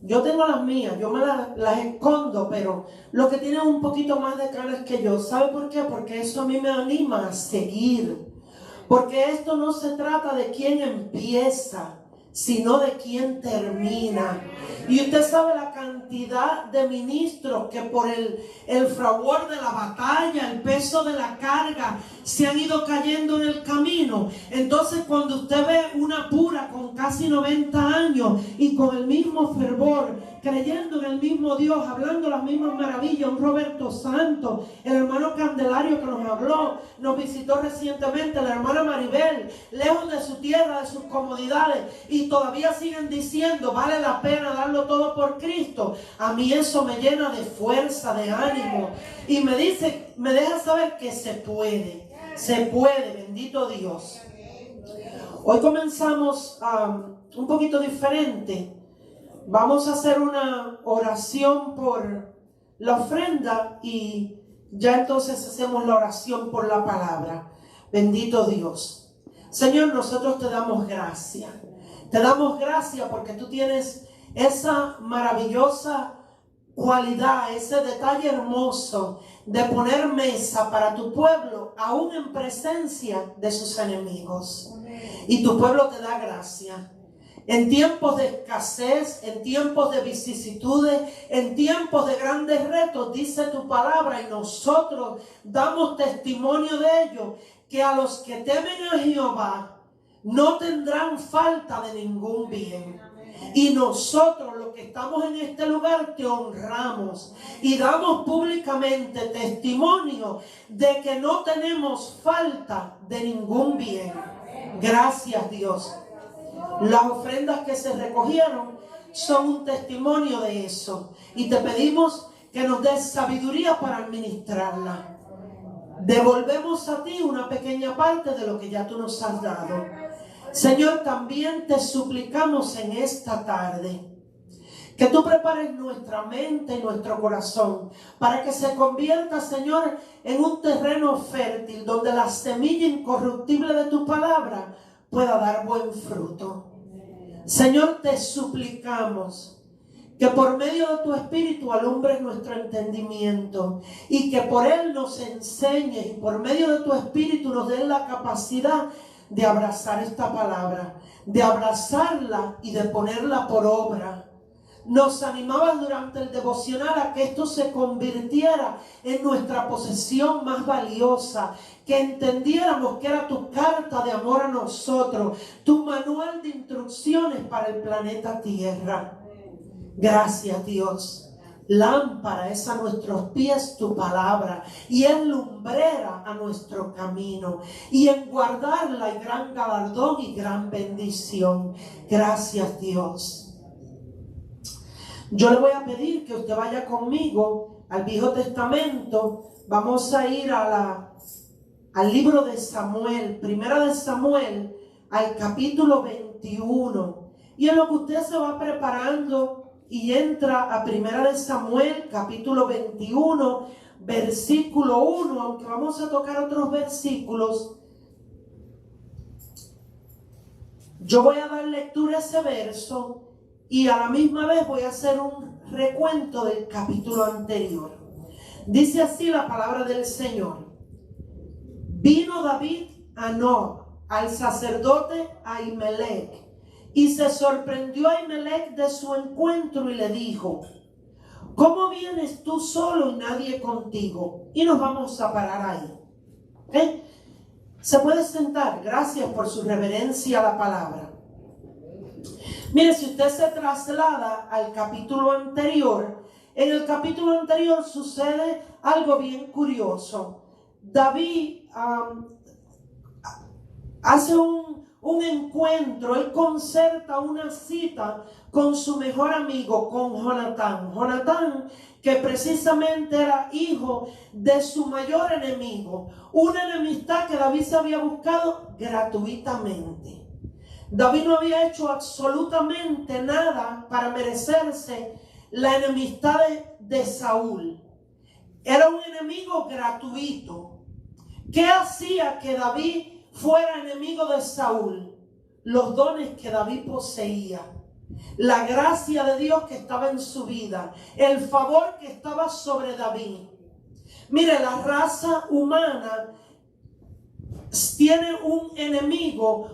Yo tengo las mías, yo me las escondo, pero lo que tienen un poquito más de canas que yo. ¿Sabe por qué? Porque eso a mí me anima a seguir. Porque esto no se trata de quién empieza, sino de quién termina. Y usted sabe la cantidad de ministros que por el fragor de la batalla, el peso de la carga, se han ido cayendo en el camino. Entonces cuando usted ve una pura con casi 90 años y con el mismo fervor, creyendo en el mismo Dios, hablando las mismas maravillas, un Roberto Santos, el hermano Candelario que nos habló, nos visitó recientemente, la hermana Maribel, lejos de su tierra, de sus comodidades, y todavía siguen diciendo, vale la pena darlo todo por Cristo. A mí eso me llena de fuerza, de ánimo, y me deja saber que se puede, bendito Dios. Hoy comenzamos un poquito diferente. Vamos a hacer una oración por la ofrenda y ya entonces hacemos la oración por la palabra. Bendito Dios. Señor, nosotros te damos gracias. Te damos gracias porque tú tienes esa maravillosa cualidad, ese detalle hermoso de poner mesa para tu pueblo, aún en presencia de sus enemigos. Y tu pueblo te da gracia. En tiempos de escasez, en tiempos de vicisitudes, en tiempos de grandes retos, dice tu palabra, y nosotros damos testimonio de ello, que a los que temen a Jehová no tendrán falta de ningún bien. Y nosotros, los que estamos en este lugar, te honramos y damos públicamente testimonio de que no tenemos falta de ningún bien. Gracias, Dios. Las ofrendas que se recogieron son un testimonio de eso. Y te pedimos que nos des sabiduría para administrarla. Devolvemos a ti una pequeña parte de lo que ya tú nos has dado. Señor, también te suplicamos en esta tarde que tú prepares nuestra mente y nuestro corazón para que se convierta, Señor, en un terreno fértil donde la semilla incorruptible de tu palabra pueda dar buen fruto. Señor, te suplicamos que por medio de tu Espíritu alumbres nuestro entendimiento y que por él nos enseñes y por medio de tu Espíritu nos des la capacidad de abrazar esta palabra, de abrazarla y de ponerla por obra. Nos animabas durante el devocional a que esto se convirtiera en nuestra posesión más valiosa, que entendiéramos que era tu carta de amor a nosotros, tu manual de instrucciones para el planeta Tierra. Gracias, Dios. Lámpara es a nuestros pies tu palabra y es lumbrera a nuestro camino, y en guardarla hay gran galardón y gran bendición. Gracias, Dios. Yo le voy a pedir que usted vaya conmigo al Viejo Testamento. Vamos a ir al libro de Samuel, Primera de Samuel, al capítulo 21. Y en lo que usted se va preparando y entra a Primera de Samuel, capítulo 21, versículo 1, aunque vamos a tocar otros versículos, yo voy a dar lectura a ese verso y a la misma vez voy a hacer un recuento del capítulo anterior. Dice así la palabra del Señor. Vino David a Nob, al sacerdote Ahimelech, y se sorprendió Ahimelech de su encuentro y le dijo: ¿cómo vienes tú solo y nadie contigo? Y nos vamos a parar ahí. ¿Okay? Se puede sentar. Gracias por su reverencia a la palabra. Mire, si usted se traslada al capítulo anterior, en el capítulo anterior sucede algo bien curioso. David hace un encuentro, él concerta una cita con su mejor amigo, con Jonatán. Jonatán, que precisamente era hijo de su mayor enemigo, una enemistad que David se había buscado gratuitamente. David no había hecho absolutamente nada para merecerse la enemistad de Saúl. Era un enemigo gratuito. ¿Qué hacía que David fuera enemigo de Saúl? Los dones que David poseía. la gracia de Dios que estaba en su vida, el favor que estaba sobre David. Mire, la raza humana tiene un enemigo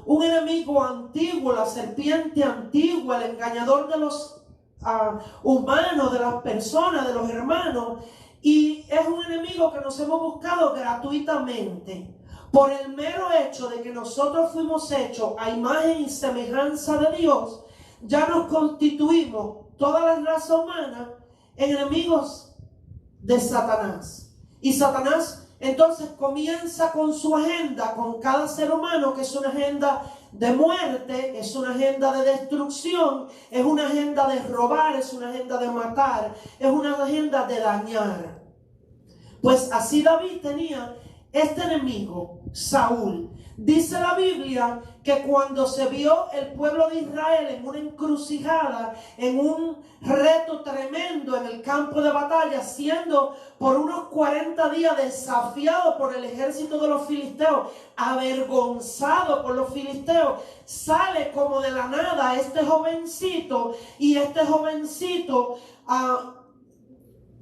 antiguo, la serpiente antigua, el engañador de los humanos, de las personas, de los hermanos, y es un enemigo que nos hemos buscado gratuitamente. Por el mero hecho de que nosotros fuimos hechos a imagen y semejanza de Dios, ya nos constituimos, toda la raza humana, en enemigos de Satanás. Y Satanás entonces comienza con su agenda, con cada ser humano, que es una agenda de muerte, es una agenda de destrucción, es una agenda de robar, es una agenda de matar, es una agenda de dañar. Pues así David tenía este enemigo, Saúl. Dice la Biblia que cuando se vio el pueblo de Israel en una encrucijada, en un reto tremendo en el campo de batalla, siendo por unos 40 días desafiado por el ejército de los filisteos, avergonzado por los filisteos, sale como de la nada este jovencito, y este jovencito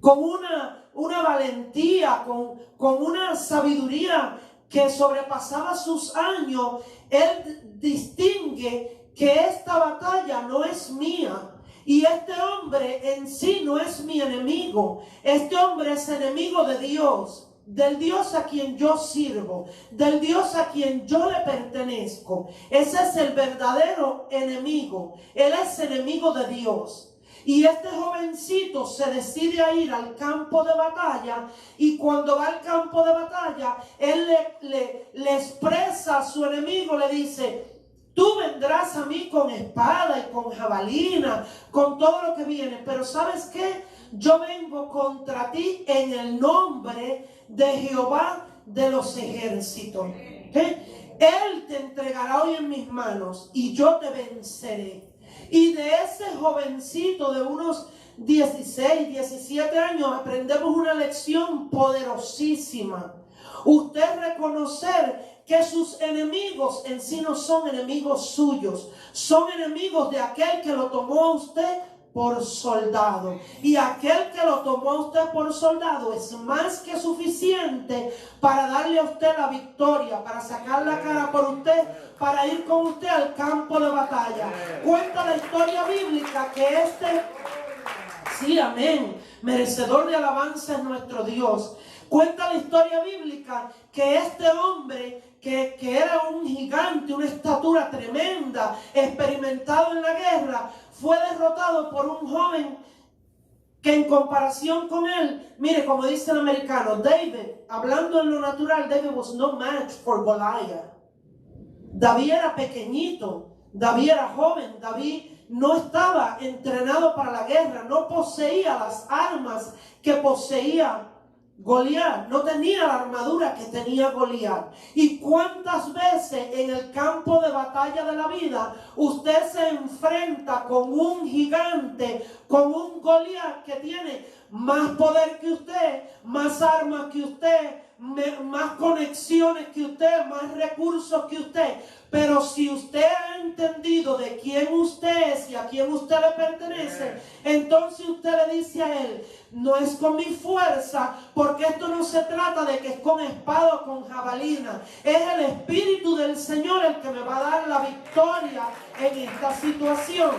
con una valentía, con una sabiduría que sobrepasaba sus años, él distingue que esta batalla no es mía. Y este hombre en sí no es mi enemigo. Este hombre es enemigo de Dios, del Dios a quien yo sirvo, del Dios a quien yo le pertenezco. Ese es el verdadero enemigo. Él es enemigo de Dios. Y este jovencito se decide a ir al campo de batalla, y cuando va al campo de batalla, él le expresa a su enemigo, le dice: tú vendrás a mí con espada y con jabalina, con todo lo que viene, pero ¿sabes qué? Yo vengo contra ti en el nombre de Jehová de los ejércitos. Él te entregará hoy en mis manos y yo te venceré. Y de ese jovencito de unos 16, 17 años aprendemos una lección poderosísima. Usted reconocer que sus enemigos en sí no son enemigos suyos, son enemigos de aquel que lo tomó a usted por soldado. Y aquel que lo tomó a usted por soldado es más que suficiente para darle a usted la victoria, para sacar la cara por usted, para ir con usted al campo de batalla. Cuenta la historia bíblica que sí, amén, merecedor de alabanza es nuestro Dios. Cuenta la historia bíblica que este hombre que era un gigante, una estatura tremenda, experimentado en la guerra, fue derrotado por un joven que en comparación con él, mire, como dice el americano, David, hablando en lo natural, David was no match for Goliath. David era pequeñito, David era joven, David no estaba entrenado para la guerra, no poseía las armas que poseía Goliat, no tenía la armadura que tenía Goliat. ¿Y cuántas veces en el campo de batalla de la vida usted se enfrenta con un gigante, con un Goliat que tiene más poder que usted, más armas que usted, más conexiones que usted, más recursos que usted? Pero si usted ha entendido de quién usted es y a quién usted le pertenece, entonces usted le dice a él: no es con mi fuerza, porque esto no se trata de que es con espada o con jabalina. Es el Espíritu del Señor el que me va a dar la victoria en esta situación.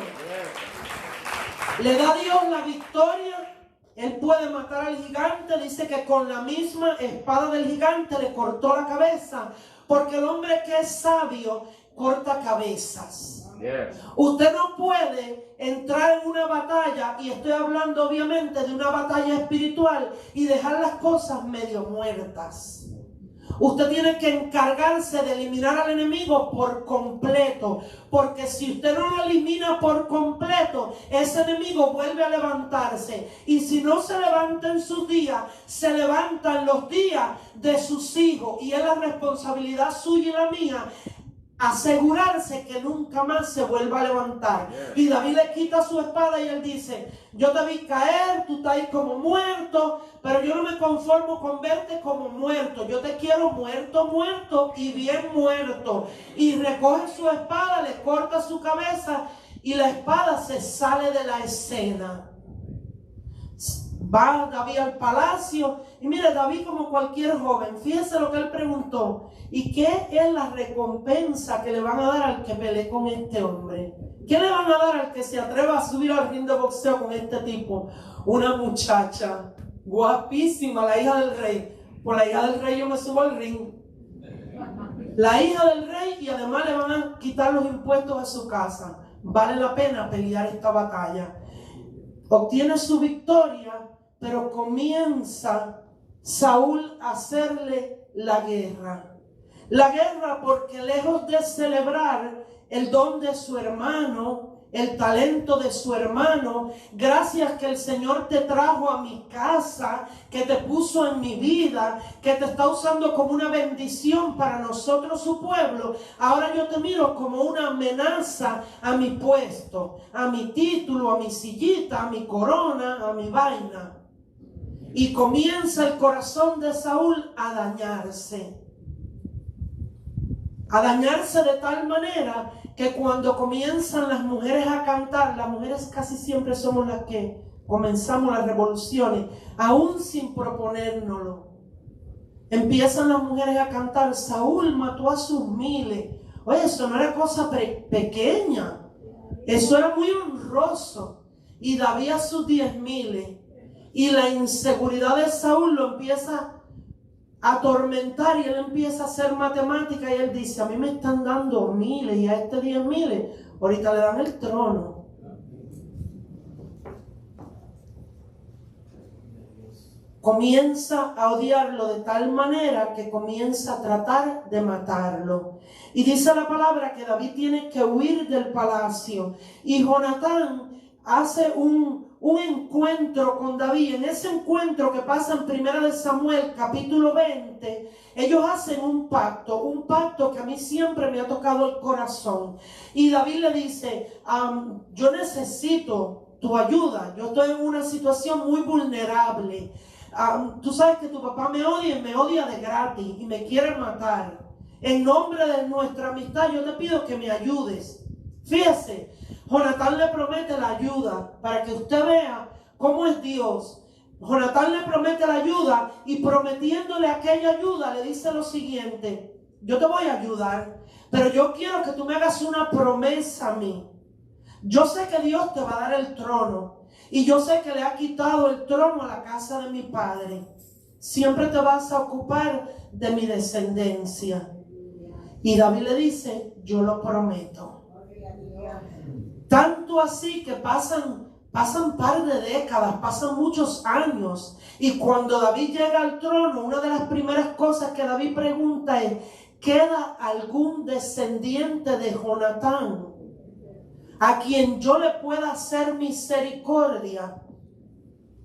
Le da Dios la victoria. Él puede matar al gigante. Dice que con la misma espada del gigante le cortó la cabeza, porque el hombre que es sabio corta cabezas. Usted no puede entrar en una batalla, y estoy hablando obviamente de una batalla espiritual, y dejar las cosas medio muertas. Usted tiene que encargarse de eliminar al enemigo por completo, porque si usted no lo elimina por completo, ese enemigo vuelve a levantarse, y si no se levanta en sus días, se levantan los días de sus hijos, y es la responsabilidad suya y la mía asegurarse que nunca más se vuelva a levantar. Y David le quita su espada y él dice: yo te vi caer, tú estás ahí como muerto, pero yo no me conformo con verte como muerto, yo te quiero muerto, muerto y bien muerto. Y recoge su espada, le corta su cabeza y la espada se sale de la escena. Va David al palacio y mire, David como cualquier joven, fíjese lo que él preguntó: ¿y qué es la recompensa que le van a dar al que pelee con este hombre? ¿Qué le van a dar al que se atreva a subir al ring de boxeo con este tipo? Una muchacha guapísima, la hija del rey. Por la hija del rey yo me subo al ring. La hija del rey, y además le van a quitar los impuestos de su casa. Vale la pena pelear esta batalla. Obtiene su victoria, pero comienza Saúl a hacerle la guerra. La guerra porque lejos de celebrar el don de su hermano, el talento de su hermano, gracias que el Señor te trajo a mi casa, que te puso en mi vida, que te está usando como una bendición para nosotros su pueblo, ahora yo te miro como una amenaza a mi puesto, a mi título, a mi sillita, a mi corona, a mi vaina. Y comienza el corazón de Saúl a dañarse de tal manera que cuando comienzan las mujeres a cantar, las mujeres casi siempre somos las que comenzamos las revoluciones, aún sin proponérnoslo. Empiezan las mujeres a cantar: Saúl mató a sus miles. Oye, eso no era cosa pequeña, eso era muy honroso. Y David a sus 10,000. Y la inseguridad de Saúl lo empieza a atormentar y él empieza a hacer matemática y él dice: a mí me están dando 1,000 y a este 10,000, ahorita le dan el trono. Comienza a odiarlo de tal manera que comienza a tratar de matarlo. Y dice la palabra que David tiene que huir del palacio. Y Jonatán hace un encuentro con David. En ese encuentro que pasa en 1 Samuel capítulo 20, ellos hacen un pacto que a mí siempre me ha tocado el corazón. Y David le dice: yo necesito tu ayuda, yo estoy en una situación muy vulnerable. Tú sabes que tu papá me odia y me odia de gratis y me quiere matar. En nombre de nuestra amistad yo te pido que me ayudes. Fíjese, Jonatán le promete la ayuda para que usted vea cómo es Dios. Jonatán le promete la ayuda y prometiéndole aquella ayuda le dice lo siguiente: yo te voy a ayudar, pero yo quiero que tú me hagas una promesa a mí. Yo sé que Dios te va a dar el trono y yo sé que le ha quitado el trono a la casa de mi padre. Siempre te vas a ocupar de mi descendencia. Y David le dice: yo lo prometo. Tanto así que pasan par de décadas, pasan muchos años. Y cuando David llega al trono, una de las primeras cosas que David pregunta es: ¿queda algún descendiente de Jonatán a quien yo le pueda hacer misericordia?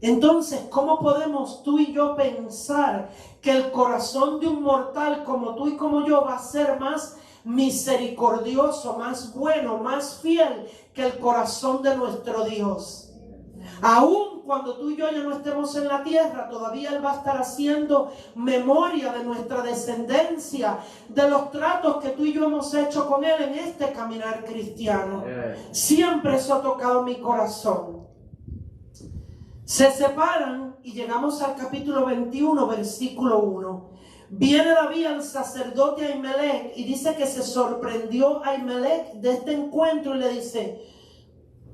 Entonces, ¿cómo podemos tú y yo pensar que el corazón de un mortal como tú y como yo va a ser más misericordioso, más bueno, más fiel que el corazón de nuestro Dios? Aún cuando tú y yo ya no estemos en la tierra, todavía Él va a estar haciendo memoria de nuestra descendencia, de los tratos que tú y yo hemos hecho con Él en este caminar cristiano. Siempre eso ha tocado mi corazón. Se separan y llegamos al capítulo 21, versículo 1. Viene David al sacerdote Ahimelech y dice que se sorprendió Ahimelech de este encuentro y le dice: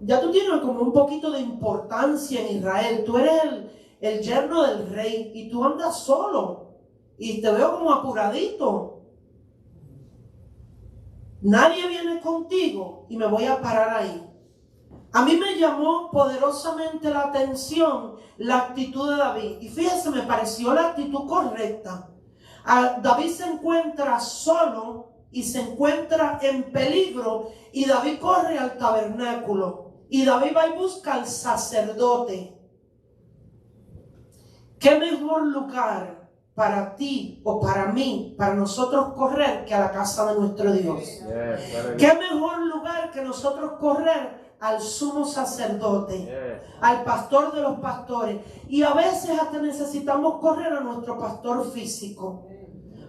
ya tú tienes como un poquito de importancia en Israel, tú eres el yerno del rey y tú andas solo y te veo como apuradito. Nadie viene contigo y me voy a parar ahí. A mí me llamó poderosamente la atención la actitud de David. Y fíjese, me pareció la actitud correcta. David se encuentra solo y se encuentra en peligro. Y David corre al tabernáculo. Y David va y busca al sacerdote. ¿Qué mejor lugar para ti o para mí, para nosotros correr que a la casa de nuestro Dios? ¿Qué mejor lugar que nosotros correr al sumo sacerdote, al pastor de los pastores? Y a veces hasta necesitamos correr a nuestro pastor físico.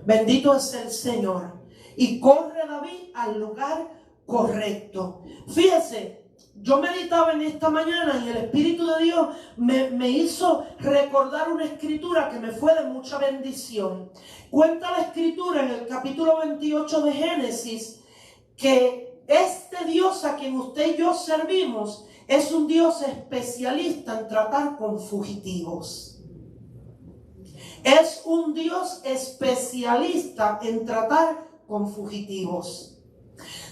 Bendito es el Señor. Y corre David al lugar correcto. Fíjese, yo meditaba en esta mañana y el Espíritu de Dios me hizo recordar una escritura que me fue de mucha bendición. Cuenta la escritura en el capítulo 28 de Génesis que este Dios a quien usted y yo servimos es un Dios especialista en tratar con fugitivos. Es un Dios especialista en tratar con fugitivos.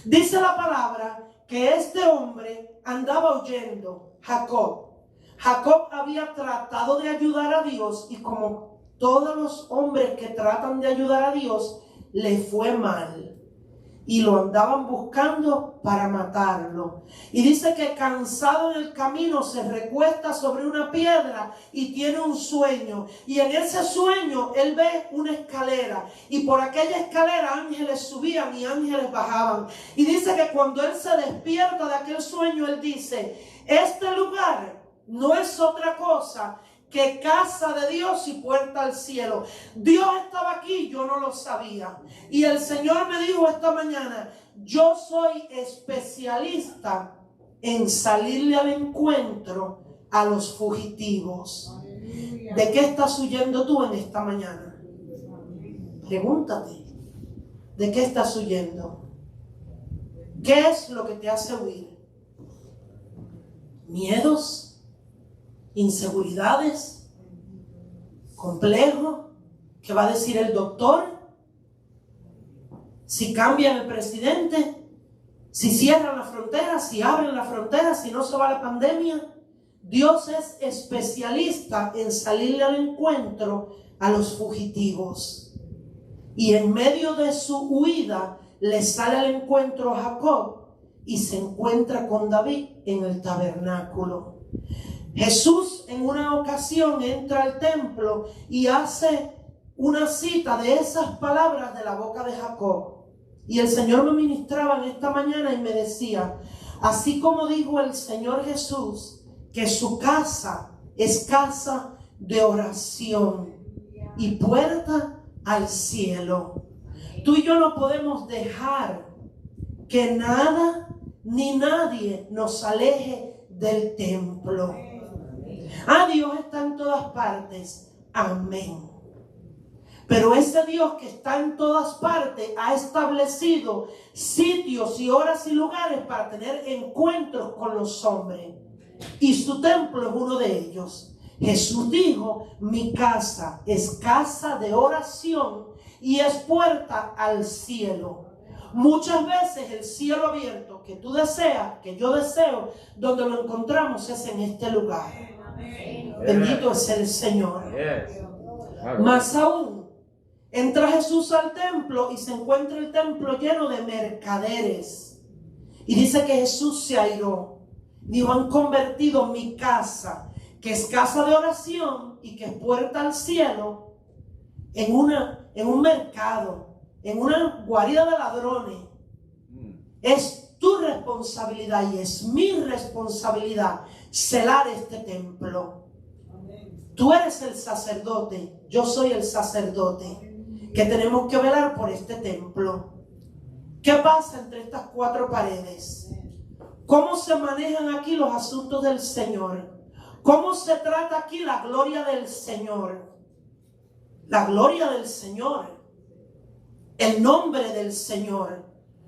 Dice la palabra que este hombre andaba huyendo, Jacob. Jacob había tratado de ayudar a Dios y como todos los hombres que tratan de ayudar a Dios, le fue mal. Y lo andaban buscando para matarlo. Y dice que cansado en el camino se recuesta sobre una piedra y tiene un sueño. Y en ese sueño él ve una escalera. Y por aquella escalera ángeles subían y ángeles bajaban. Y dice que cuando él se despierta de aquel sueño, él dice, este lugar no es otra cosa que casa de Dios y puerta al cielo. Dios estaba aquí, yo no lo sabía. Y el Señor me dijo esta mañana, yo soy especialista en salirle al encuentro a los fugitivos. ¿De qué estás huyendo tú en esta mañana? Pregúntate, ¿de qué estás huyendo? ¿Qué es lo que te hace huir? ¿Miedos? ¿Inseguridades? ¿Complejo? ¿Qué va a decir el doctor? Si cambian el presidente, si cierran la frontera, si abren la frontera, si no se va la pandemia. Dios es especialista en salirle al encuentro a los fugitivos. Y en medio de su huida le sale al encuentro a Jacob y se encuentra con David en el tabernáculo. Jesús en una ocasión entra al templo y hace una cita de esas palabras de la boca de Jacob. Y el Señor me ministraba en esta mañana y me decía, así como dijo el Señor Jesús, que su casa es casa de oración y puerta al cielo. Tú y yo no podemos dejar que nada ni nadie nos aleje del templo. Dios está en todas partes. Amén. Pero ese Dios que está en todas partes ha establecido sitios y horas y lugares para tener encuentros con los hombres. Y su templo es uno de ellos. Jesús dijo, mi casa es casa de oración y es puerta al cielo. Muchas veces el cielo abierto que tú deseas, que yo deseo, donde lo encontramos es en este lugar. Bendito es el Señor. Más aún, entra Jesús al templo y se encuentra el templo lleno de mercaderes. Y dice que Jesús se airó. Dijo, han convertido mi casa, que es casa de oración y que es puerta al cielo, en un mercado, en una guarida de ladrones. Es tu responsabilidad y es mi responsabilidad celar este templo. Tú eres el sacerdote, yo soy el sacerdote, que tenemos que velar por este templo. ¿Qué pasa entre estas cuatro paredes? ¿Cómo se manejan aquí los asuntos del Señor? ¿Cómo se trata aquí la gloria del Señor? La gloria del Señor, el nombre del Señor,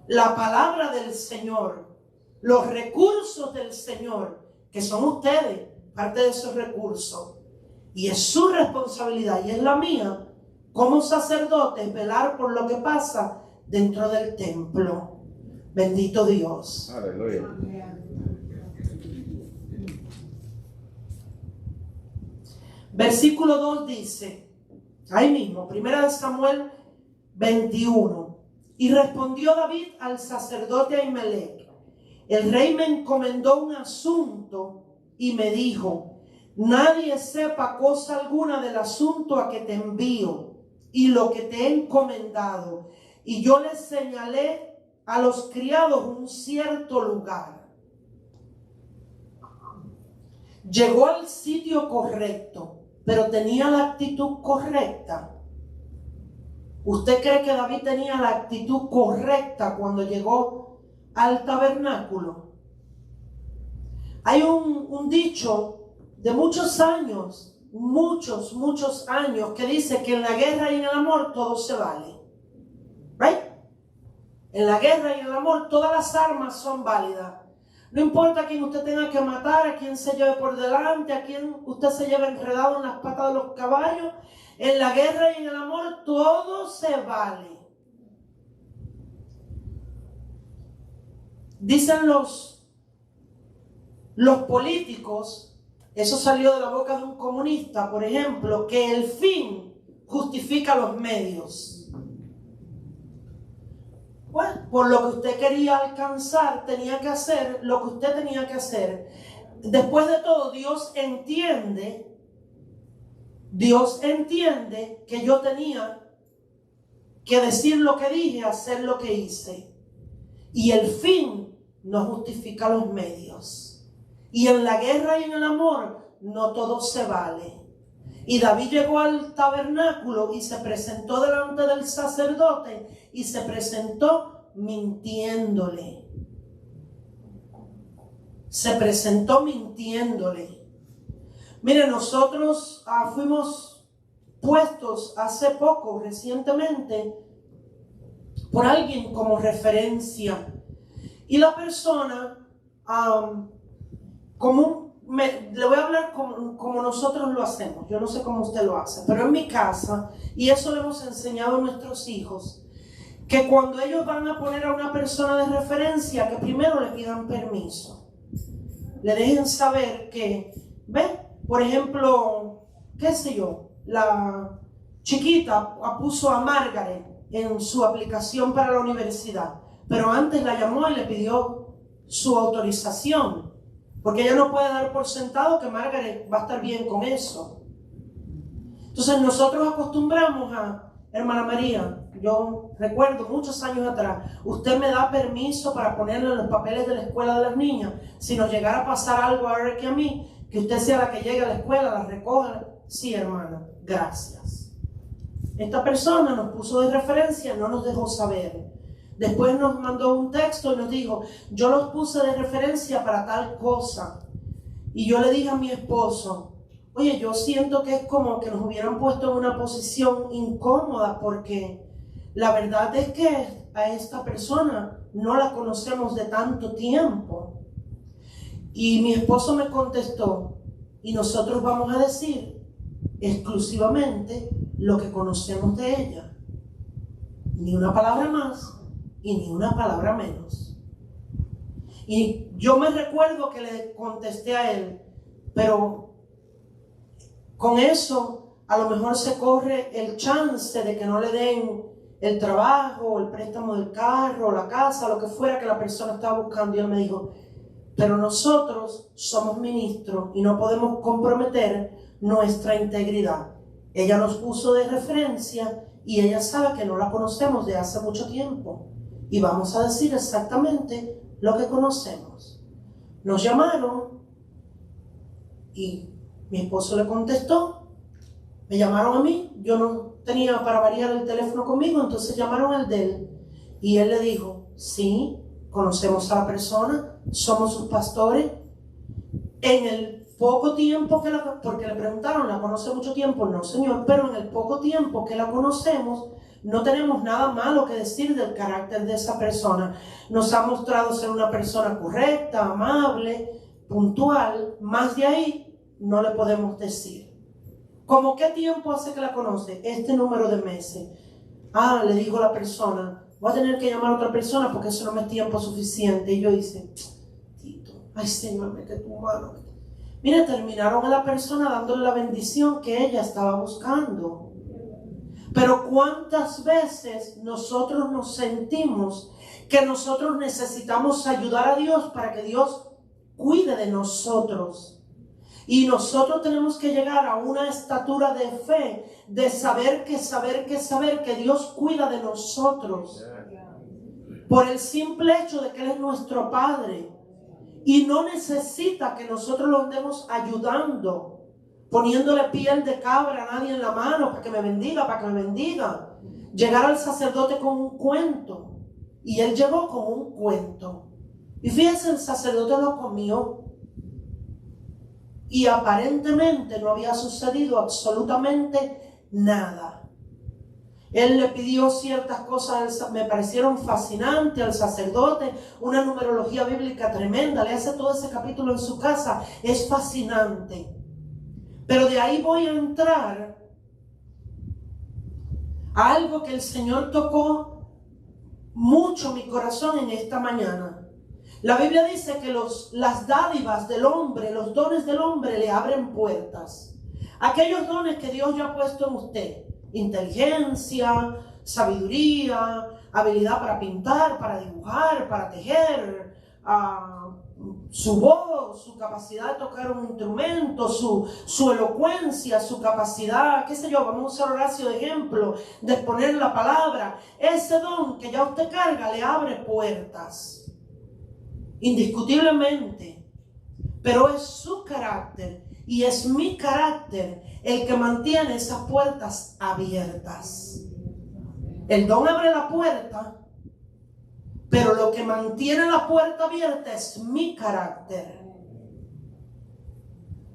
la palabra del Señor, los recursos del Señor, que son ustedes, parte de esos recursos. Y es su responsabilidad y es la mía como sacerdote velar por lo que pasa dentro del templo. Bendito Dios. Aleluya. Versículo 2 dice, ahí mismo, 1 Samuel 21. Y respondió David al sacerdote Ahimelech, el rey me encomendó un asunto y me dijo, nadie sepa cosa alguna del asunto a que te envío y lo que te he encomendado. Y yo le señalé a los criados un cierto lugar. Llegó al sitio correcto, pero tenía la actitud correcta. ¿Usted cree que David tenía la actitud correcta cuando llegó al tabernáculo? Hay un dicho de muchos años, muchos años, que dice que en la guerra y en el amor todo se vale. ¿Right? En la guerra y en el amor todas las armas son válidas. No importa a quién usted tenga que matar, a quién se lleve por delante, a quién usted se lleve enredado en las patas de los caballos. En la guerra y en el amor todo se vale. Dicen los políticos, eso salió de la boca de un comunista, por ejemplo, que el fin justifica los medios. Bueno, por lo que usted quería alcanzar, tenía que hacer lo que usted tenía que hacer. Después de todo, Dios entiende que yo tenía que decir lo que dije, hacer lo que hice. Y el fin no justifica los medios. Y en la guerra y en el amor, no todo se vale. Y David llegó al tabernáculo y se presentó delante del sacerdote y se presentó mintiéndole. Se presentó mintiéndole. Mire, nosotros fuimos puestos hace poco, recientemente, por alguien como referencia. Y la persona, le voy a hablar como nosotros lo hacemos. Yo no sé cómo usted lo hace, pero en mi casa, y eso le hemos enseñado a nuestros hijos, que cuando ellos van a poner a una persona de referencia, que primero le pidan permiso. Le dejen saber que, por ejemplo, qué sé yo, la chiquita puso a Margaret en su aplicación para la universidad, pero antes la llamó y le pidió su autorización. Porque ella no puede dar por sentado que Margaret va a estar bien con eso. Entonces nosotros acostumbramos a, hermana María, yo recuerdo muchos años atrás, usted me da permiso para ponerle en los papeles de la escuela de las niñas. Si nos llegara a pasar algo a Eric y a mí, que usted sea la que llegue a la escuela, la recoja. Sí, hermana, gracias. Esta persona nos puso de referencia, no nos dejó saber. Después nos mandó un texto y nos dijo, yo los puse de referencia para tal cosa. Y yo le dije a mi esposo, oye, yo siento que es como que nos hubieran puesto en una posición incómoda, porque la verdad es que a esta persona no la conocemos de tanto tiempo. Y mi esposo me contestó, y nosotros vamos a decir exclusivamente lo que conocemos de ella. Ni una palabra más y ni una palabra menos. Y yo me recuerdo que le contesté a él, pero con eso a lo mejor se corre el chance de que no le den el trabajo, el préstamo del carro, la casa, lo que fuera que la persona estaba buscando. Y él me dijo, pero nosotros somos ministros y no podemos comprometer nuestra integridad. Ella nos puso de referencia y ella sabe que no la conocemos de hace mucho tiempo. Y vamos a decir exactamente lo que conocemos. Nos llamaron y mi esposo le contestó. Me llamaron a mí. Yo no tenía para variar el teléfono conmigo, entonces llamaron al de él. Y él le dijo, sí, conocemos a la persona, somos sus pastores. En el poco tiempo que porque le preguntaron, ¿la conoce mucho tiempo? No, señor, pero en el poco tiempo que la conocemos, no tenemos nada malo que decir del carácter de esa persona. Nos ha mostrado ser una persona correcta, amable, puntual. Más de ahí no le podemos decir. ¿Cómo qué tiempo hace que la conoce? Este número de meses. Le dijo la persona, voy a tener que llamar a otra persona porque eso no me es tiempo suficiente. Y yo hice, Tito, ay Señor, mete tu mano. Mira, terminaron a la persona dándole la bendición que ella estaba buscando. Pero ¿cuántas veces nosotros nos sentimos que nosotros necesitamos ayudar a Dios para que Dios cuide de nosotros? Y nosotros tenemos que llegar a una estatura de fe, de saber que Dios cuida de nosotros. Por el simple hecho de que Él es nuestro Padre. Y no necesita que nosotros lo andemos ayudando, poniéndole piel de cabra a nadie en la mano para que me bendiga. Llegar al sacerdote con un cuento. Y él llegó con un cuento. Y fíjense, el sacerdote lo comió. y aparentemente no había sucedido absolutamente nada. Él le pidió ciertas cosas, me parecieron fascinantes al sacerdote, una numerología bíblica tremenda. Le hace todo ese capítulo en su casa, es fascinante. Pero de ahí voy a entrar a algo que el Señor tocó mucho mi corazón en esta mañana. La Biblia dice que las dádivas del hombre, los dones del hombre le abren puertas. Aquellos dones que Dios ya ha puesto en usted: inteligencia, sabiduría, habilidad para pintar, para dibujar, para tejer, su voz, su capacidad de tocar un instrumento, su elocuencia, su capacidad, qué sé yo, vamos a usar Horacio de ejemplo, de exponer la palabra. Ese don que ya usted carga le abre puertas, indiscutiblemente, pero es su carácter y es mi carácter el que mantiene esas puertas abiertas. El don abre la puerta, pero lo que mantiene la puerta abierta es mi carácter.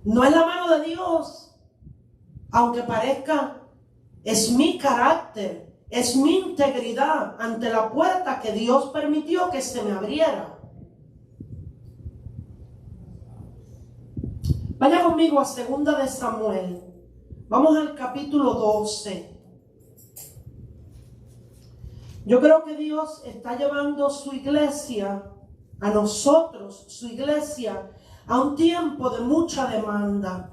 No es la mano de Dios, aunque parezca, es mi carácter, es mi integridad ante la puerta que Dios permitió que se me abriera. Vaya conmigo a 2 de Samuel. Vamos al capítulo 12. Yo creo que Dios está llevando su iglesia, a nosotros, su iglesia, a un tiempo de mucha demanda.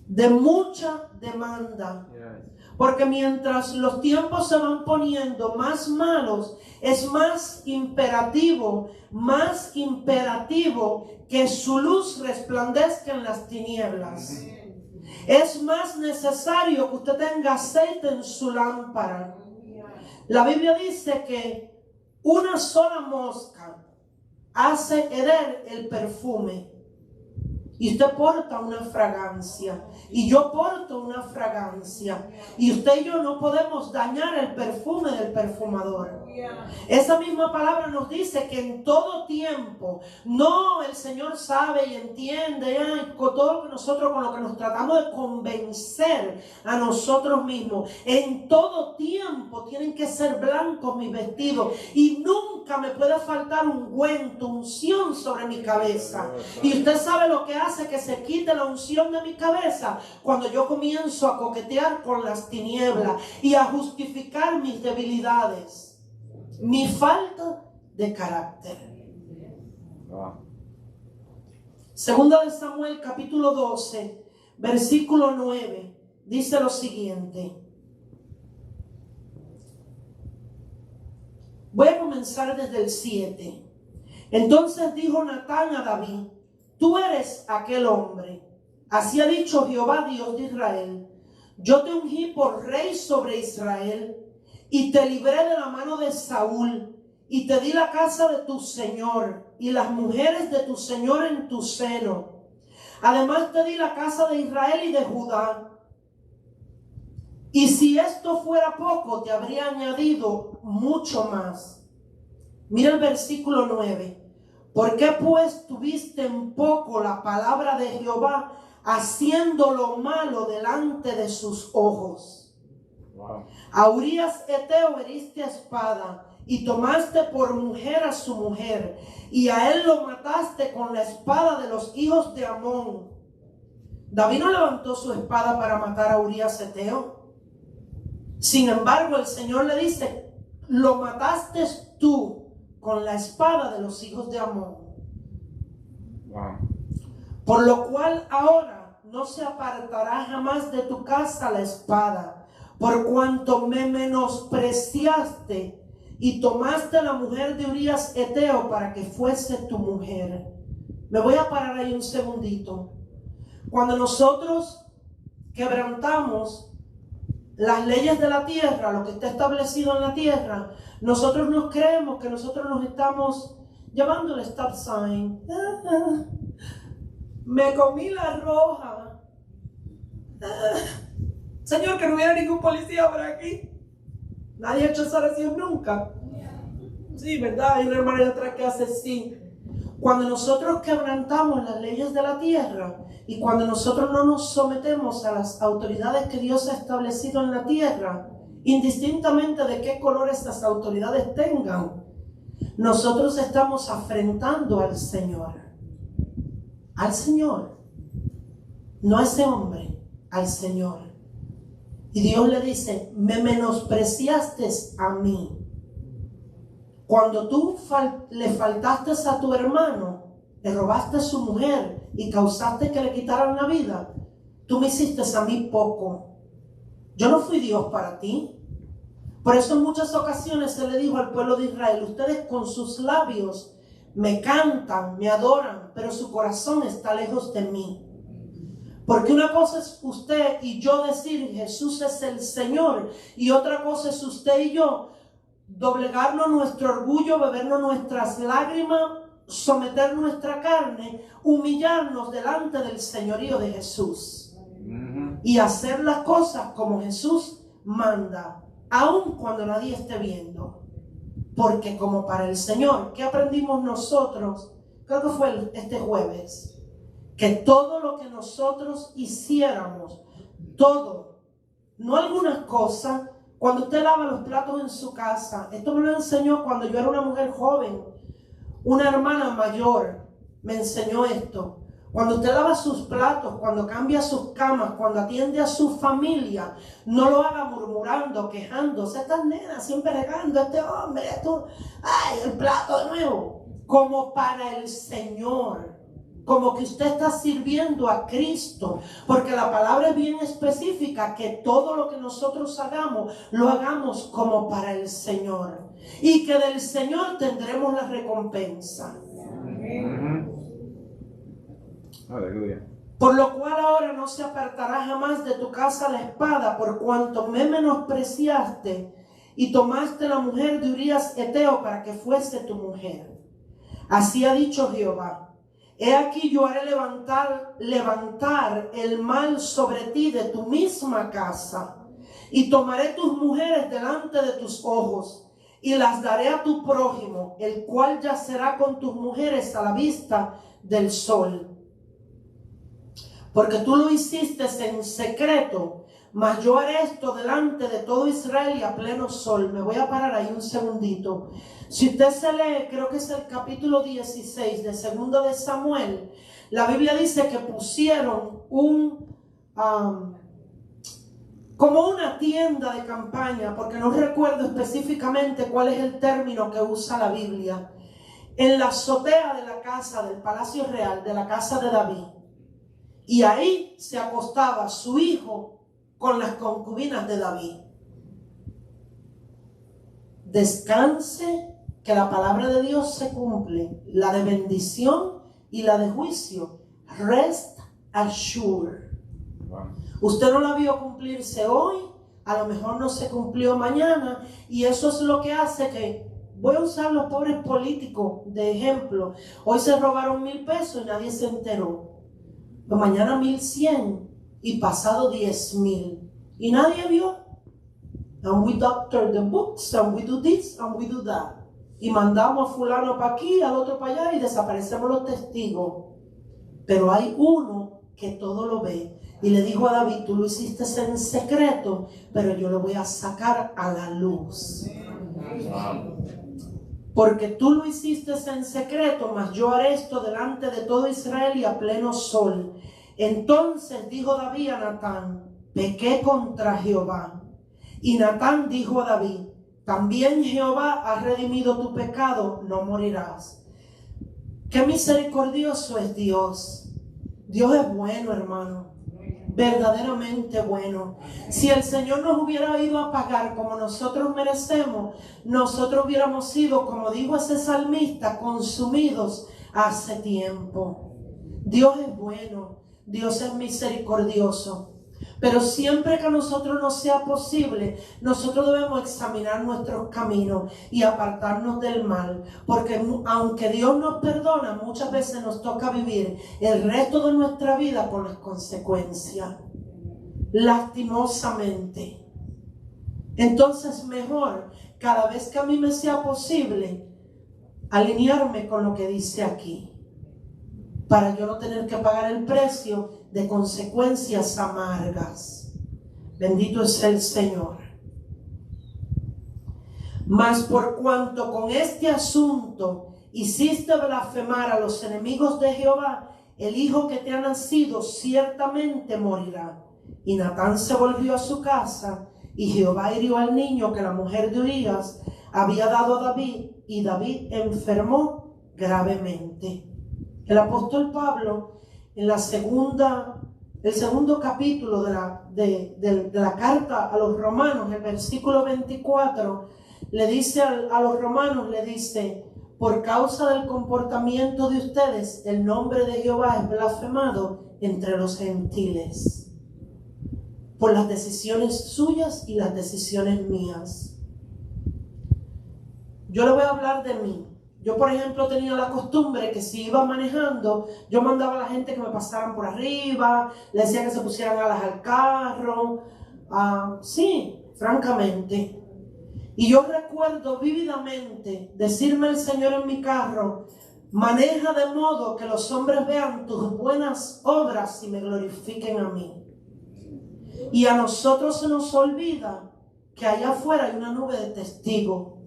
De mucha demanda. Porque mientras los tiempos se van poniendo más malos, es más imperativo que su luz resplandezca en las tinieblas. Es más necesario que usted tenga aceite en su lámpara. La Biblia dice que una sola mosca hace hereder el perfume. Y usted porta una fragancia, y yo porto una fragancia, y usted y yo no podemos dañar el perfume del perfumador. Esa misma palabra nos dice que en todo tiempo, no, el Señor sabe y entiende con todo nosotros, con lo que nos tratamos de convencer a nosotros mismos. En todo tiempo tienen que ser blancos mis vestidos, y nunca me puede faltar ungüento, unción sobre mi cabeza. Y usted sabe lo que hace que se quite la unción de mi cabeza cuando yo comienzo a coquetear con las tinieblas y a justificar mis debilidades, mi falta de carácter. Segunda de Samuel capítulo 12 versículo 9 dice lo siguiente. Voy a comenzar desde el 7. Entonces dijo Natán a David: tú eres aquel hombre. Así ha dicho Jehová, Dios de Israel: yo te ungí por rey sobre Israel, y te libré de la mano de Saúl, y te di la casa de tu señor, y las mujeres de tu señor en tu seno. Además te di la casa de Israel y de Judá. Y si esto fuera poco, te habría añadido mucho más. Mira el versículo 9. ¿Por qué pues tuviste en poco la palabra de Jehová, haciendo lo malo delante de sus ojos? Wow. A Urías Eteo heriste a espada, y tomaste por mujer a su mujer, y a él lo mataste con la espada de los hijos de Amón. David no levantó su espada para matar a Urías Eteo. Sin embargo, el Señor le dice: lo mataste tú con la espada de los hijos de Amón. Wow. Por lo cual ahora no se apartará jamás de tu casa la espada, por cuanto me menospreciaste y tomaste la mujer de Urías Eteo para que fuese tu mujer. Me voy a parar ahí un segundito. Cuando nosotros quebrantamos las leyes de la tierra, lo que está establecido en la tierra, nosotros nos creemos que nosotros nos estamos llevando el stop sign. Me comí la roja. Señor, que no hubiera ningún policía por aquí. Nadie ha hecho esa oración nunca. Sí, ¿verdad? Hay una hermana de atrás que hace sí. Cuando nosotros quebrantamos las leyes de la tierra y cuando nosotros no nos sometemos a las autoridades que Dios ha establecido en la tierra, indistintamente de qué color estas autoridades tengan, nosotros estamos afrentando al Señor. Al Señor. No a ese hombre, al Señor. Y Dios le dice, me menospreciaste a mí. Cuando tú le faltaste a tu hermano, le robaste a su mujer y causaste que le quitaran la vida, tú me hiciste a mí poco. Yo no fui Dios para ti. Por eso en muchas ocasiones se le dijo al pueblo de Israel, ustedes con sus labios me cantan, me adoran, pero su corazón está lejos de mí. Porque una cosa es usted y yo decir Jesús es el Señor, y otra cosa es usted y yo doblegarnos nuestro orgullo, bebernos nuestras lágrimas, someter nuestra carne, humillarnos delante del señorío de Jesús y hacer las cosas como Jesús manda, aun cuando nadie esté viendo. Porque como para el Señor, ¿qué aprendimos nosotros? Creo que fue este jueves, que todo lo que nosotros hiciéramos, todo, no algunas cosas. Cuando usted lava los platos en su casa, esto me lo enseñó cuando yo era una mujer joven, una hermana mayor me enseñó esto. Cuando usted lava sus platos, cuando cambia sus camas, cuando atiende a su familia, no lo haga murmurando, quejándose. Estas nenas siempre regando, este hombre, esto, ay, el plato de nuevo. Como para el Señor. Como que usted está sirviendo a Cristo, porque la palabra es bien específica, que todo lo que nosotros hagamos, lo hagamos como para el Señor, y que del Señor tendremos la recompensa. Aleluya. Por lo cual ahora no se apartará jamás de tu casa la espada, por cuanto me menospreciaste y tomaste la mujer de Urías Eteo para que fuese tu mujer. Así ha dicho Jehová. He aquí yo haré levantar el mal sobre ti de tu misma casa, y tomaré tus mujeres delante de tus ojos, y las daré a tu prójimo, el cual yacerá con tus mujeres a la vista del sol. Porque tú lo hiciste en secreto, mas yo haré esto delante de todo Israel y a pleno sol. Me voy a parar ahí un segundito. Si usted se lee, creo que es el capítulo 16 de 2 de Samuel, la Biblia dice que pusieron como una tienda de campaña, porque no recuerdo específicamente cuál es el término que usa la Biblia, en la azotea de la casa del palacio real, de la casa de David. Y ahí se acostaba su hijo con las concubinas de David. Descanse, que la palabra de Dios se cumple, la de bendición y la de juicio. Rest assured. Usted no la vio cumplirse hoy, a lo mejor no se cumplió mañana, y eso es lo que hace que, voy a usar los pobres políticos de ejemplo, hoy se robaron 1,000 pesos y nadie se enteró, pero mañana 1,100 y pasado 10,000 y nadie vio. And we doctor the books, and we do this, and we do that. Y mandamos a fulano para aquí, al otro para allá, y desaparecemos los testigos. Pero hay uno que todo lo ve. Y le dijo a David, tú lo hiciste en secreto, pero yo lo voy a sacar a la luz. Porque tú lo hiciste en secreto, mas yo haré esto delante de todo Israel y a pleno sol. Entonces dijo David a Natán, pequé contra Jehová. Y Natán dijo a David, también Jehová ha redimido tu pecado, no morirás. Qué misericordioso es Dios. Dios es bueno, hermano. Verdaderamente bueno. Si el Señor nos hubiera ido a pagar como nosotros merecemos, nosotros hubiéramos sido, como dijo ese salmista, consumidos hace tiempo. Dios es bueno. Dios es misericordioso. Pero siempre que a nosotros nos sea posible, nosotros debemos examinar nuestros caminos y apartarnos del mal. Porque aunque Dios nos perdona, muchas veces nos toca vivir el resto de nuestra vida con las consecuencias. Lastimosamente. Entonces mejor, cada vez que a mí me sea posible, alinearme con lo que dice aquí. para yo no tener que pagar el precio de consecuencias amargas. Bendito es el Señor. Mas por cuanto con este asunto hiciste blasfemar a los enemigos de Jehová, el hijo que te ha nacido ciertamente morirá. Y Natán se volvió a su casa, y Jehová hirió al niño que la mujer de Urías había dado a David, y David enfermó gravemente. El apóstol Pablo, en el segundo capítulo de la carta a los romanos, el versículo 24, le dice a los romanos, le dice: por causa del comportamiento de ustedes, el nombre de Jehová es blasfemado entre los gentiles, por las decisiones suyas y las decisiones mías. Yo le voy a hablar de mí. Yo, por ejemplo, tenía la costumbre que si iba manejando, yo mandaba a la gente que me pasaran por arriba, le decía que se pusieran alas al carro. Sí, francamente. Y yo recuerdo vívidamente decirme el Señor en mi carro: maneja de modo que los hombres vean tus buenas obras y me glorifiquen a mí. Y a nosotros se nos olvida que allá afuera hay una nube de testigos.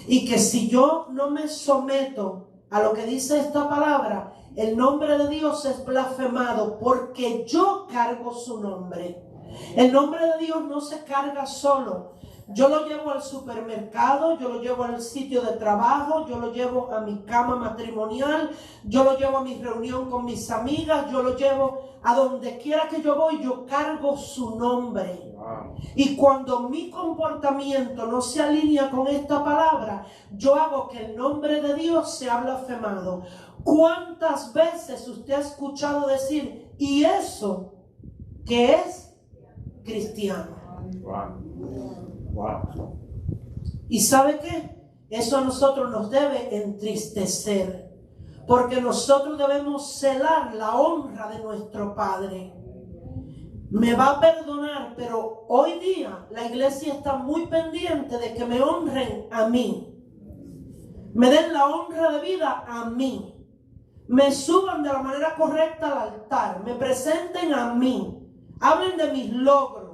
Y que si yo no me someto a lo que dice esta palabra, el nombre de Dios es blasfemado porque yo cargo su nombre. El nombre de Dios no se carga solo. Yo lo llevo al supermercado, yo lo llevo al sitio de trabajo, yo lo llevo a mi cama matrimonial, yo lo llevo a mi reunión con mis amigas, yo lo llevo a donde quiera que yo voy, yo cargo su nombre. Wow. Y cuando mi comportamiento no se alinea con esta palabra, yo hago que el nombre de Dios sea blasfemado. ¿Cuántas veces usted ha escuchado decir, y eso que es cristiano? Wow. Wow. ¿Y sabe qué? Eso a nosotros nos debe entristecer, porque nosotros debemos celar la honra de nuestro Padre. Me va a perdonar, pero hoy día la iglesia está muy pendiente de que me honren a mí, me den la honra de vida a mí, me suban de la manera correcta al altar, me presenten a mí, hablen de mis logros,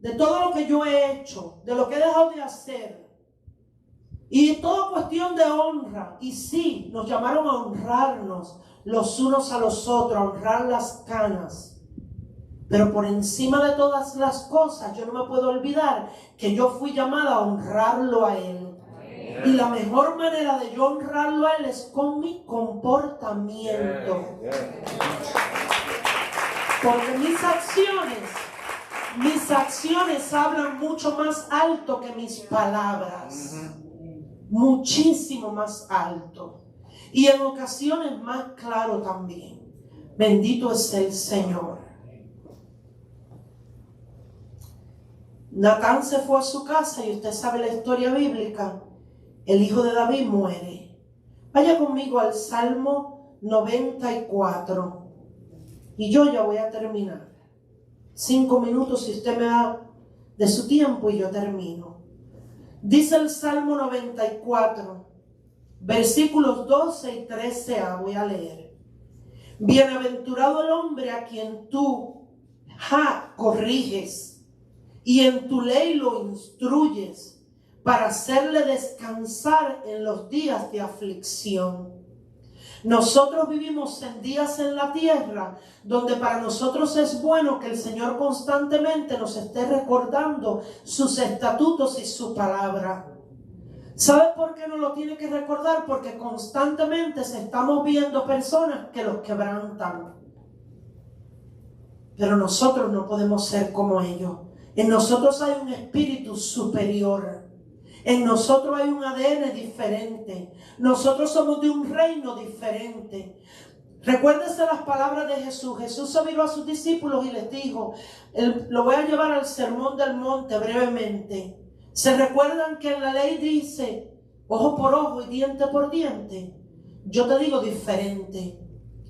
de todo lo que yo he hecho, de lo que he dejado de hacer. Y toda cuestión de honra. Y sí, nos llamaron a honrarnos los unos a los otros, a honrar las canas. Pero por encima de todas las cosas, yo no me puedo olvidar que yo fui llamada a honrarlo a Él. Y la mejor manera de yo honrarlo a Él es con mi comportamiento. Porque mis acciones hablan mucho más alto que mis palabras. Muchísimo más alto. Y en ocasiones más claro también. Bendito es el Señor. Natán se fue a su casa y usted sabe la historia bíblica. El hijo de David muere. Vaya conmigo al Salmo 94. Y yo ya voy a terminar. 5 minutos si usted me da de su tiempo y yo termino. Dice el Salmo 94, versículos 12 y 13a, voy a leer. Bienaventurado el hombre a quien tú corriges y en tu ley lo instruyes para hacerle descansar en los días de aflicción. Nosotros vivimos en días en la tierra donde para nosotros es bueno que el Señor constantemente nos esté recordando sus estatutos y su palabra. ¿Sabe por qué no lo tiene que recordar? Porque constantemente estamos viendo personas que los quebrantan. Pero nosotros no podemos ser como ellos. En nosotros hay un espíritu superior. En nosotros hay un ADN diferente. Nosotros somos de un reino diferente. Recuérdense las palabras de Jesús. Jesús se miró a sus discípulos y les dijo, lo voy a llevar al sermón del monte brevemente. ¿Se recuerdan que en la ley dice ojo por ojo y diente por diente? Yo te digo diferente.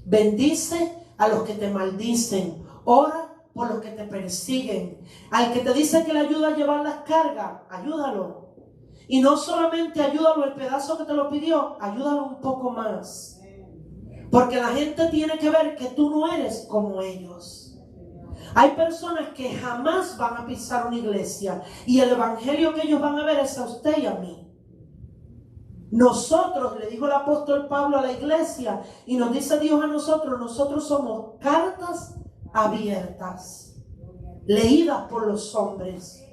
Bendice a los que te maldicen. Ora por los que te persiguen. Al que te dice que le ayuda a llevar las cargas, ayúdalo. Y no solamente ayúdalo el pedazo que te lo pidió, ayúdalo un poco más. Porque la gente tiene que ver que tú no eres como ellos. Hay personas que jamás van a pisar una iglesia y el evangelio que ellos van a ver es a usted y a mí. Nosotros, le dijo el apóstol Pablo a la iglesia, y nos dice Dios a nosotros somos cartas abiertas, leídas por los hombres.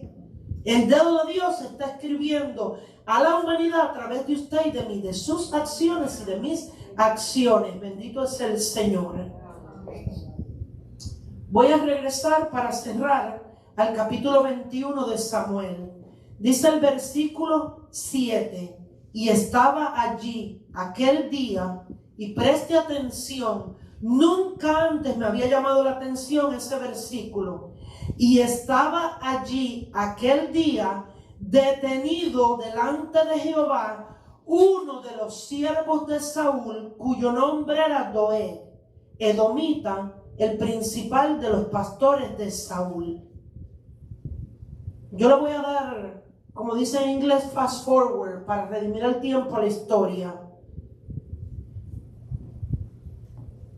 El dedo de Dios está escribiendo a la humanidad a través de usted y de mí, de sus acciones y de mis acciones. Bendito es el Señor. Voy a regresar para cerrar al capítulo 21 de Samuel. Dice el versículo 7: y estaba allí aquel día, y preste atención, nunca antes me había llamado la atención ese versículo. Y estaba allí aquel día detenido delante de Jehová uno de los siervos de Saúl, cuyo nombre era Doeg, edomita, el principal de los pastores de Saúl. Yo le voy a dar, como dice en inglés, fast forward, para redimir el tiempo a la historia.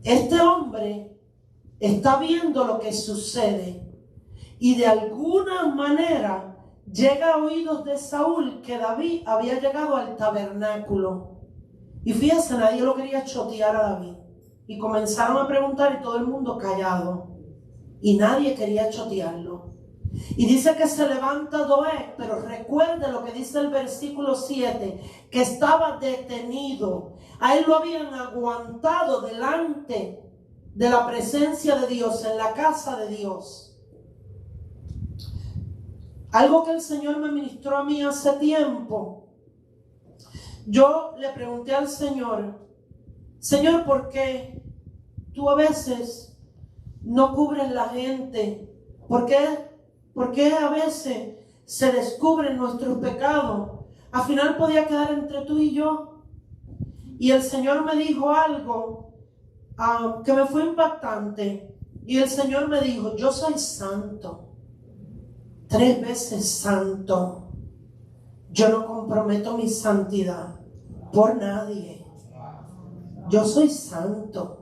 Este hombre está viendo lo que sucede y de alguna manera llega a oídos de Saúl que David había llegado al tabernáculo. Y fíjense, nadie lo quería chotear a David. Y comenzaron a preguntar y todo el mundo callado. Y nadie quería chotearlo. Y dice que se levanta Doeg, pero recuerde lo que dice el versículo 7, que estaba detenido. A él lo habían aguantado delante de la presencia de Dios, en la casa de Dios. Algo que el Señor me ministró a mí hace tiempo. Yo le pregunté al Señor, Señor, ¿por qué tú a veces no cubres la gente? ¿Por qué a veces se descubren nuestros pecados? Al final podía quedar entre tú y yo. Y el Señor me dijo algo que me fue impactante. Y el Señor me dijo, yo soy santo. 3 veces santo. Yo no comprometo mi santidad por nadie. Yo soy santo.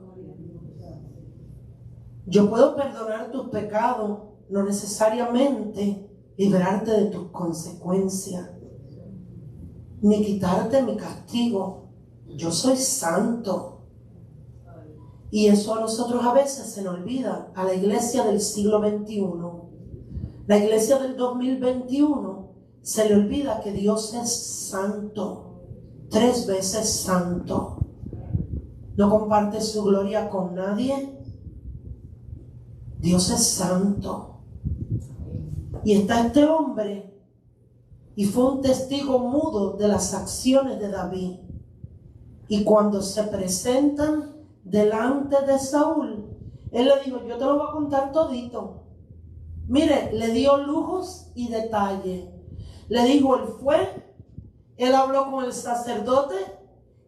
Yo puedo perdonar tus pecados, no necesariamente librarte de tus consecuencias, ni quitarte mi castigo. Yo soy santo. Y eso a nosotros a veces se nos olvida, a la iglesia del siglo XXI. La iglesia del 2021 se le olvida que Dios es santo, 3 veces santo. No comparte su gloria con nadie. Dios es santo. Y está este hombre y fue un testigo mudo de las acciones de David. Y cuando se presentan delante de Saúl, él le dijo, yo te lo voy a contar todito. Mire, le dio lujos y detalles. Le dijo, él fue, él habló con el sacerdote,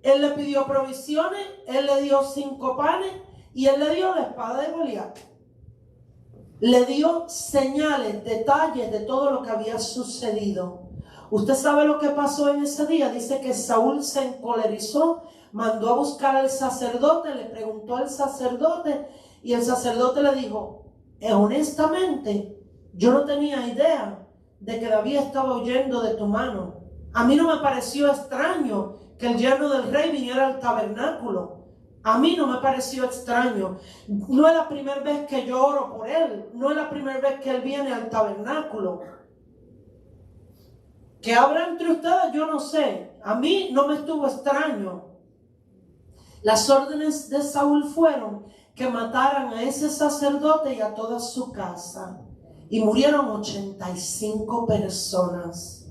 él le pidió provisiones, él le dio 5 panes y él le dio la espada de Goliat. Le dio señales, detalles de todo lo que había sucedido. Usted sabe lo que pasó en ese día. Dice que Saúl se encolerizó, mandó a buscar al sacerdote, le preguntó al sacerdote y el sacerdote le dijo, honestamente, yo no tenía idea de que David estaba huyendo de tu mano. A mí no me pareció extraño que el yerno del rey viniera al tabernáculo. A mí no me pareció extraño. No es la primera vez que yo oro por él. No es la primera vez que él viene al tabernáculo. ¿Qué habrá entre ustedes? Yo no sé. A mí no me estuvo extraño. Las órdenes de Saúl fueron que mataran a ese sacerdote y a toda su casa. Y murieron 85 personas.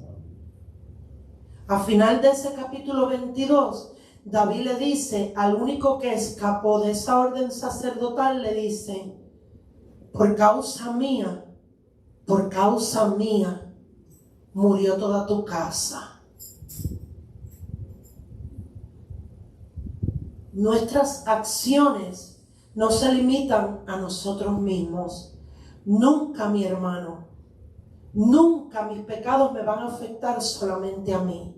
Al final de ese capítulo 22, David le dice al único que escapó de esa orden sacerdotal, le dice, por causa mía, murió toda tu casa. Nuestras acciones no se limitan a nosotros mismos. Nunca, mi hermano, nunca mis pecados me van a afectar solamente a mí.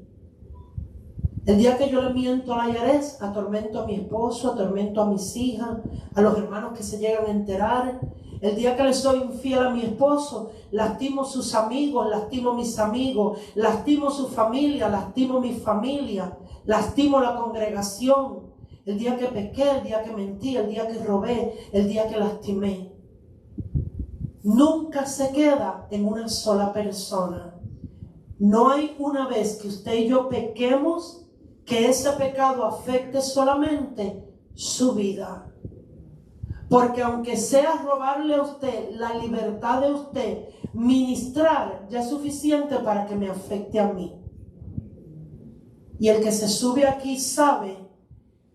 El día que yo le miento a la Yares, atormento a mi esposo, atormento a mis hijas, a los hermanos que se llegan a enterar. El día que le soy infiel a mi esposo, lastimo sus amigos, lastimo mis amigos, lastimo su familia, lastimo mi familia, lastimo la congregación. El día que pequé, el día que mentí, el día que robé, el día que lastimé. Nunca se queda en una sola persona. No hay una vez que usted y yo pequemos que ese pecado afecte solamente su vida. Porque aunque sea robarle a usted la libertad de usted, ministrar ya es suficiente para que me afecte a mí. Y el que se sube aquí sabe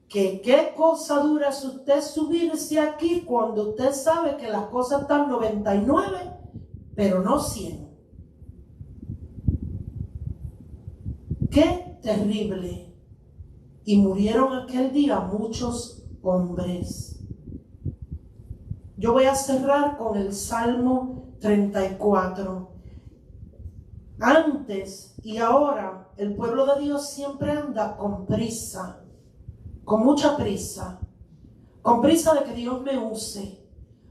que qué cosa dura es usted subirse aquí cuando usted sabe que las cosas están 99, pero no 100. Qué terrible. Y murieron aquel día muchos hombres. Yo voy a cerrar con el Salmo 34. Antes y ahora, el pueblo de Dios siempre anda con prisa, con mucha prisa, con prisa de que Dios me use,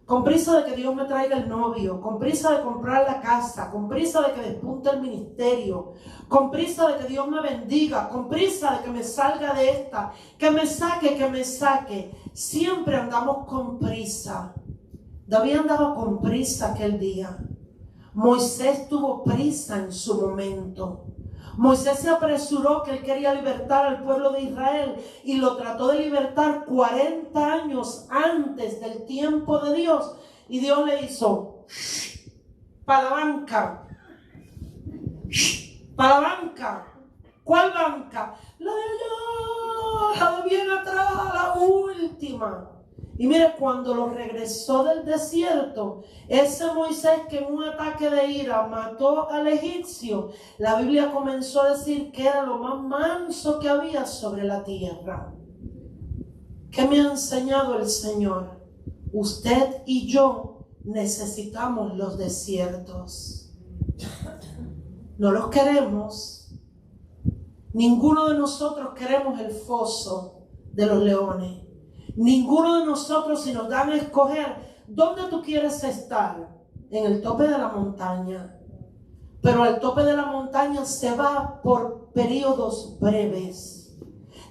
con prisa de que Dios me traiga el novio, con prisa de comprar la casa, con prisa de que despunte el ministerio, con prisa de que Dios me bendiga, con prisa de que me salga de esta, que me saque. Siempre andamos con prisa. David andaba con prisa aquel día. Moisés tuvo prisa en su momento. Moisés se apresuró que él quería libertar al pueblo de Israel y lo trató de libertar 40 años antes del tiempo de Dios. Y Dios le hizo, para la banca. Para la banca. ¿Cuál banca? La de allá, la de bien atrás, la última. Y mire, cuando lo regresó del desierto, ese Moisés que en un ataque de ira mató al egipcio, la Biblia comenzó a decir que era lo más manso que había sobre la tierra. ¿Qué me ha enseñado el Señor? Usted y yo necesitamos los desiertos. No los queremos. Ninguno de nosotros queremos el foso de los leones. Ninguno de nosotros, si nos dan a escoger, ¿dónde tú quieres estar? En el tope de la montaña. Pero al tope de la montaña se va por periodos breves.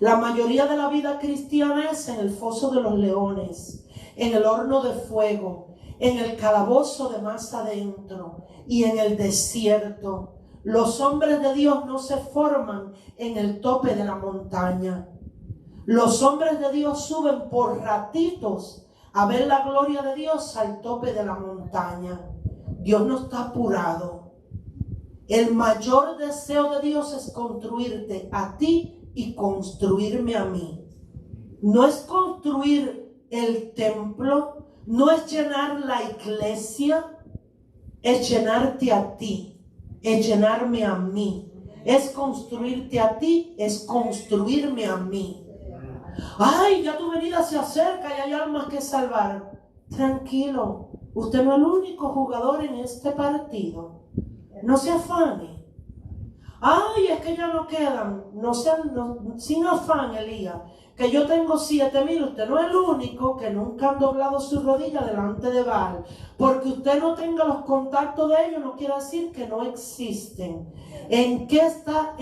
La mayoría de la vida cristiana es en el foso de los leones, en el horno de fuego, en el calabozo de más adentro y en el desierto. Los hombres de Dios no se forman en el tope de la montaña. Los hombres de Dios suben por ratitos a ver la gloria de Dios al tope de la montaña. Dios no está apurado. El mayor deseo de Dios es construirte a ti y construirme a mí. No es construir el templo, no es llenar la iglesia, es llenarte a ti, es llenarme a mí. Es construirte a ti, es construirme a mí. Ay, ya tu venida se acerca y hay almas que salvar. Tranquilo, usted no es el único jugador en este partido. No se afane. Ay, es que ya no quedan. Sin afán, Elías. Que yo tengo 7,000. Usted no es el único que nunca han doblado su rodilla delante de Baal. Porque usted no tenga los contactos de ellos no quiere decir que no existen. ¿En qué está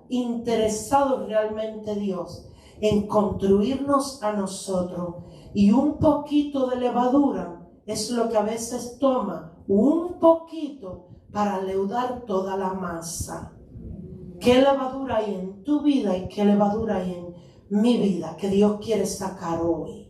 interesado realmente Dios? En construirnos a nosotros. Y un poquito de levadura es lo que a veces toma un poquito para leudar toda la masa. ¿Qué levadura hay en tu vida y qué levadura hay en mi vida que Dios quiere sacar hoy?